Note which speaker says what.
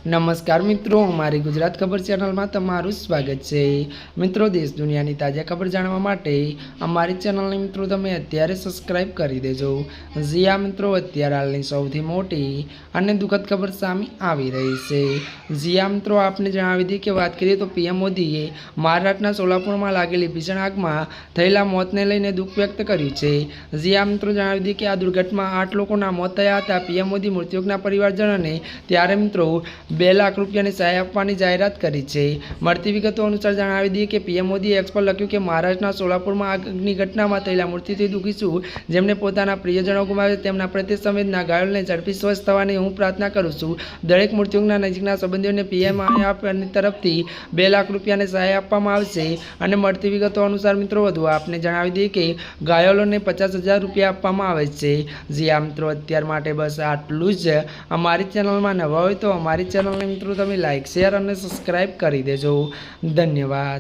Speaker 1: નમસ્કાર મિત્રો, અમારી ગુજરાત ખબર ચેનલમાં તમારું સ્વાગત છે। મિત્રો, દેશ દુનિયાની તાજા ખબર જાણવા માટે અમારી ચેનલને મિત્રો તમે અત્યારે સબસ્ક્રાઇબ કરી દેજો। જી હા મિત્રો, અત્યારે હાલની સૌથી મોટી અને દુઃખદ ખબર સામે આવી રહી છે। જી હા મિત્રો, આપને જણાવી દઈએ કે વાત કરીએ તો પીએમ મોદીએ મહારાષ્ટ્રના સોલાપુરમાં લાગેલી ભીષણ આગમાં થયેલા મોતને લઈને દુઃખ વ્યક્ત કર્યું છે। જી હા મિત્રો, જણાવી દઈએ કે આ દુર્ઘટનામાં 8 લોકોના મોત થયા હતા। પીએમ મોદી મૃતકોના પરિવારજનોને ત્યારે મિત્રો 2 લાખ રૂપિયાની સહાય આપવાની જાહેરાત કરી છે। મળતી વિગતો અનુસાર જણાવી દઈએ કે પીએમ મોદીએ એક્સ પર લખ્યું કે મહારાષ્ટ્રના સોલાપુરમાં આગની ઘટનામાં થયેલા મૃત્યુથી દુઃખી છું। જેમને પોતાના પ્રિયજનો ગુમાવ્યા તેમના પ્રત્યે સંવેદના, ઘાયલોને ઝડપી સ્વસ્થ થવાની હું પ્રાર્થના કરું છું। દરેક મૃતકના નજીકના સંબંધીઓને પીએમની તરફથી 2 લાખ રૂપિયાની સહાય આપવામાં આવશે। અને મળતી વિગતો અનુસાર મિત્રો વધુ આપને જણાવી દઈએ કે ઘાયલોને 50,000 રૂપિયા આપવામાં આવે છે। જી આ મિત્રો, અત્યાર માટે બસ આટલું જ। અમારી ચેનલમાં નવા હોય તો અમારી ચેનલને મિત્રો તમે લાઇક, શેર અને સબસ્ક્રાઇબ કરી દેજો। ધન્યવાદ।